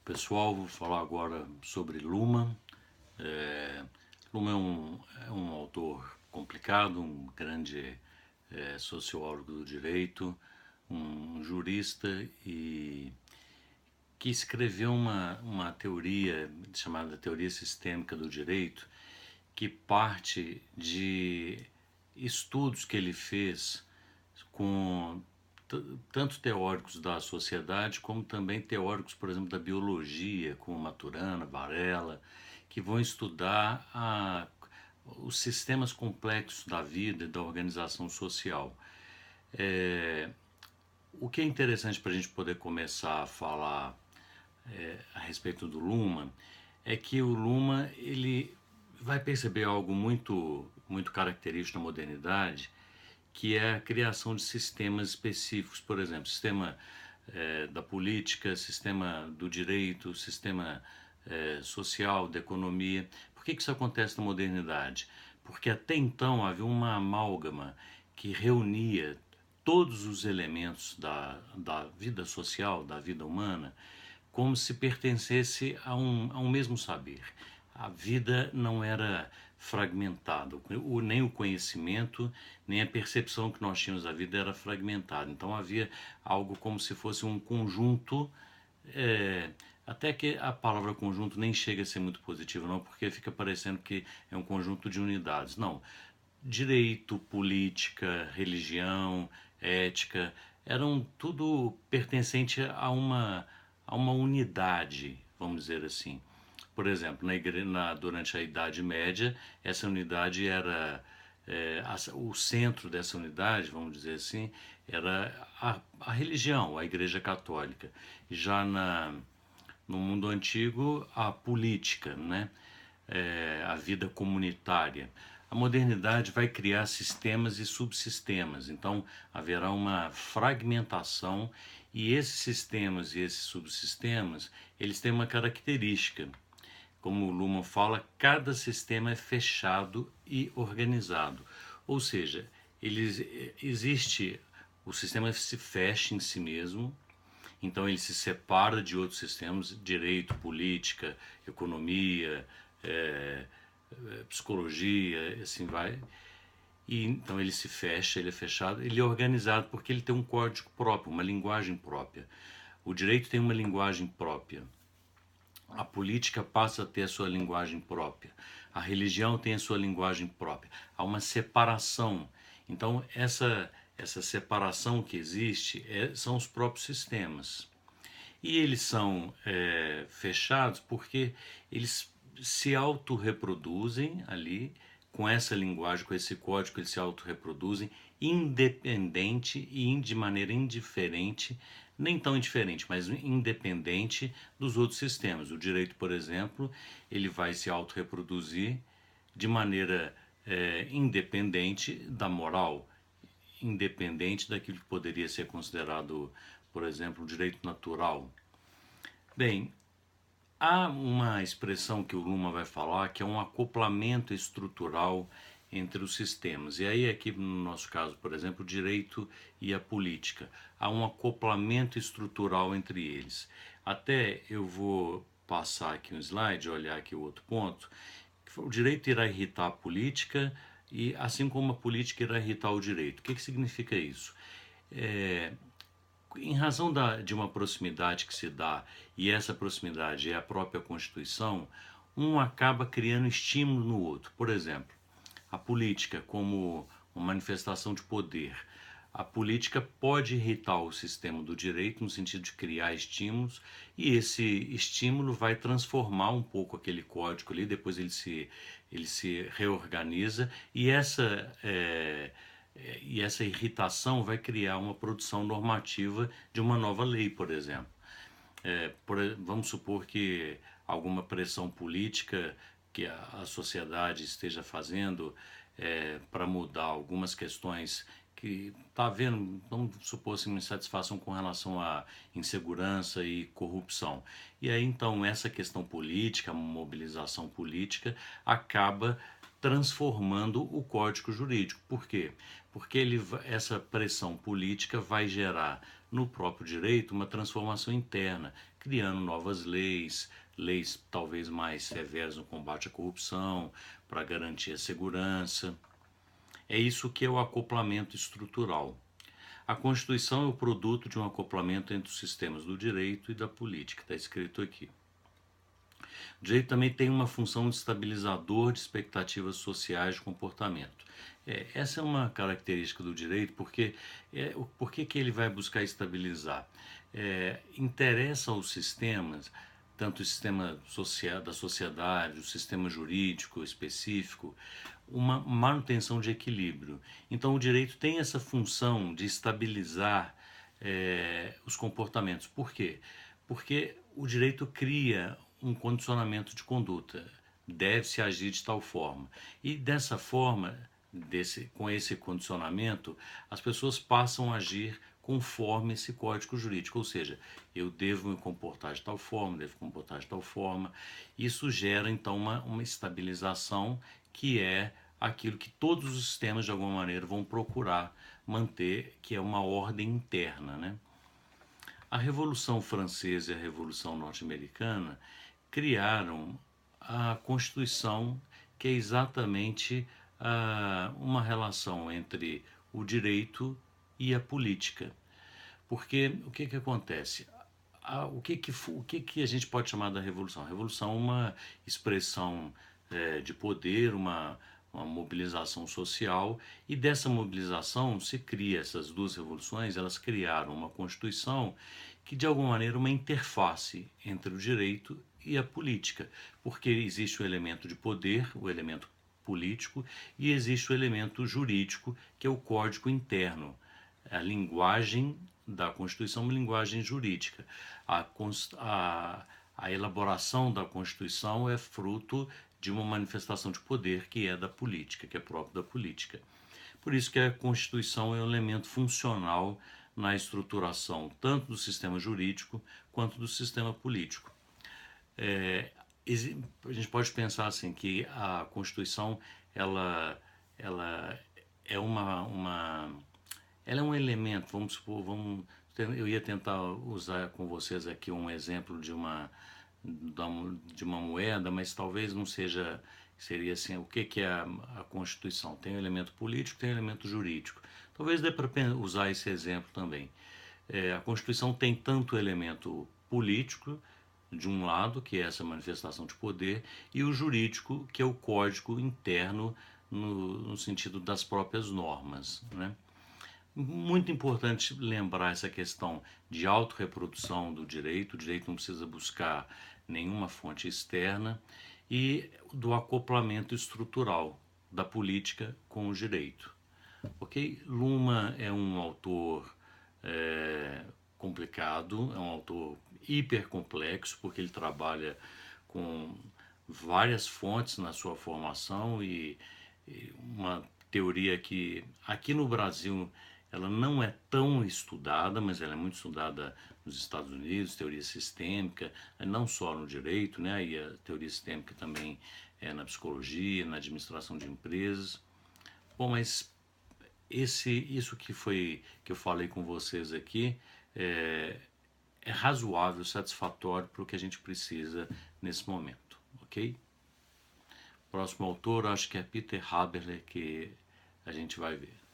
Pessoal, vou falar agora sobre Luhmann. É, Luhmann é um autor complicado, um grande sociólogo do direito, um jurista e que escreveu uma teoria chamada teoria sistêmica do direito, que parte de estudos que ele fez com tanto teóricos da sociedade como também teóricos, por exemplo, da biologia, como Maturana, Varela, que vão estudar os sistemas complexos da vida e da organização social. É, o que é interessante para a gente poder começar a falar a respeito do Luhmann é que o Luhmann ele vai perceber algo muito característico da modernidade, que é a criação de sistemas específicos, por exemplo, sistema da política, sistema do direito, sistema social, da economia. Por que isso acontece na modernidade? Porque até então havia uma amálgama que reunia todos os elementos da vida social, da vida humana, como se pertencesse a um mesmo saber. A vida não era fragmentada, nem o conhecimento, nem a percepção que nós tínhamos da vida era fragmentada. Então havia algo como se fosse um conjunto, é, até que a palavra conjunto nem chega a ser muito positiva, não, porque fica parecendo que é um conjunto de unidades. Não, direito, política, religião, ética, eram tudo pertencente a uma unidade, vamos dizer assim. Por exemplo, durante a Idade Média, essa unidade era o centro dessa unidade, vamos dizer assim, era a religião, a Igreja Católica. Já no mundo antigo, a política, né? A vida comunitária. A modernidade vai criar sistemas e subsistemas, então haverá uma fragmentação e esses sistemas e esses subsistemas, eles têm uma característica. Como o Luhmann fala, cada sistema é fechado e organizado. Ou seja, o sistema se fecha em si mesmo, então ele se separa de outros sistemas, direito, política, economia, é, psicologia, assim vai. E então ele se fecha, ele é fechado, ele é organizado porque ele tem um código próprio, uma linguagem própria. O direito tem uma linguagem própria. A política passa a ter a sua linguagem própria. A religião tem a sua linguagem própria. Há uma separação. Então, essa separação que existe são os próprios sistemas. E eles são fechados porque eles se autorreproduzem ali, com essa linguagem, com esse código, eles se autorreproduzem, independente e de maneira indiferente, nem tão indiferente, mas independente dos outros sistemas. O direito, por exemplo, ele vai se autorreproduzir de maneira independente da moral, independente daquilo que poderia ser considerado, por exemplo, o direito natural. Bem, há uma expressão que o Luhmann vai falar que é um acoplamento estrutural entre os sistemas. E aí aqui no nosso caso, por exemplo, o direito e a política. Há um acoplamento estrutural entre eles. Até eu vou passar aqui um slide, olhar aqui o outro ponto. O direito irá irritar a política e assim como a política irá irritar o direito. O que significa isso? Em razão de uma proximidade que se dá, e essa proximidade é a própria Constituição, um acaba criando estímulo no outro. Por exemplo, a política como uma manifestação de poder. A política pode irritar o sistema do direito no sentido de criar estímulos, e esse estímulo vai transformar um pouco aquele código ali, depois ele se reorganiza, e essa irritação vai criar uma produção normativa de uma nova lei, por exemplo. Vamos supor que alguma pressão política que a sociedade esteja fazendo para mudar algumas questões que está havendo, vamos supor assim, uma insatisfação com relação à insegurança e corrupção. E aí então essa questão política, a mobilização política, acaba transformando o código jurídico. Por quê? Porque essa pressão política vai gerar no próprio direito uma transformação interna, criando novas leis, leis talvez mais severas no combate à corrupção, para garantir a segurança. É isso que é o acoplamento estrutural. A Constituição é o produto de um acoplamento entre os sistemas do direito e da política, está escrito aqui. O direito também tem uma função de estabilizador de expectativas sociais de comportamento. Essa é uma característica do direito, porque por que ele vai buscar estabilizar? Interessa aos sistemas, tanto o sistema social, da sociedade, o sistema jurídico específico, uma manutenção de equilíbrio. Então, o direito tem essa função de estabilizar os comportamentos. Por quê? Porque o direito cria um condicionamento de conduta. Deve-se agir de tal forma. E dessa forma, com esse condicionamento, as pessoas passam a agir conforme esse código jurídico, ou seja, eu devo me comportar de tal forma, devo comportar de tal forma. Isso gera então uma estabilização que é aquilo que todos os sistemas de alguma maneira vão procurar manter, que é uma ordem interna, né? A Revolução Francesa e a Revolução Norte-Americana criaram a Constituição, que é exatamente uma relação entre o direito e a política. Porque o que acontece? O que a gente pode chamar da revolução? A revolução é uma expressão de poder, uma mobilização social, e dessa mobilização se cria, essas duas revoluções, elas criaram uma Constituição que de alguma maneira é uma interface entre o direito e a política, porque existe o elemento de poder, o elemento político, e existe o elemento jurídico, que é o código interno, a linguagem da Constituição é uma linguagem jurídica. A elaboração da Constituição é fruto de uma manifestação de poder que é da política, que é próprio da política. Por isso que a Constituição é um elemento funcional na estruturação tanto do sistema jurídico quanto do sistema político. A gente pode pensar assim que a Constituição ela é ela é um elemento, vamos supor, eu ia tentar usar com vocês aqui um exemplo de uma moeda, mas talvez não seja, seria assim, o que é a Constituição? Tem o elemento político, tem o elemento jurídico. Talvez dê para usar esse exemplo também. A Constituição tem tanto o elemento político, de um lado, que é essa manifestação de poder, e o jurídico, que é o código interno no sentido das próprias normas, né? Muito importante lembrar essa questão de autorreprodução do direito. O direito não precisa buscar nenhuma fonte externa, e do acoplamento estrutural da política com o direito. Ok? Luhmann é um autor complicado, é um autor hipercomplexo, porque ele trabalha com várias fontes na sua formação e uma teoria que aqui no Brasil ela não é tão estudada, mas ela é muito estudada nos Estados Unidos, teoria sistêmica, não só no direito, né? E a teoria sistêmica também é na psicologia, na administração de empresas. Bom, mas isso que eu falei com vocês aqui é razoável, satisfatório para o que a gente precisa nesse momento, ok? Próximo autor, acho que é Peter Haberle, que a gente vai ver.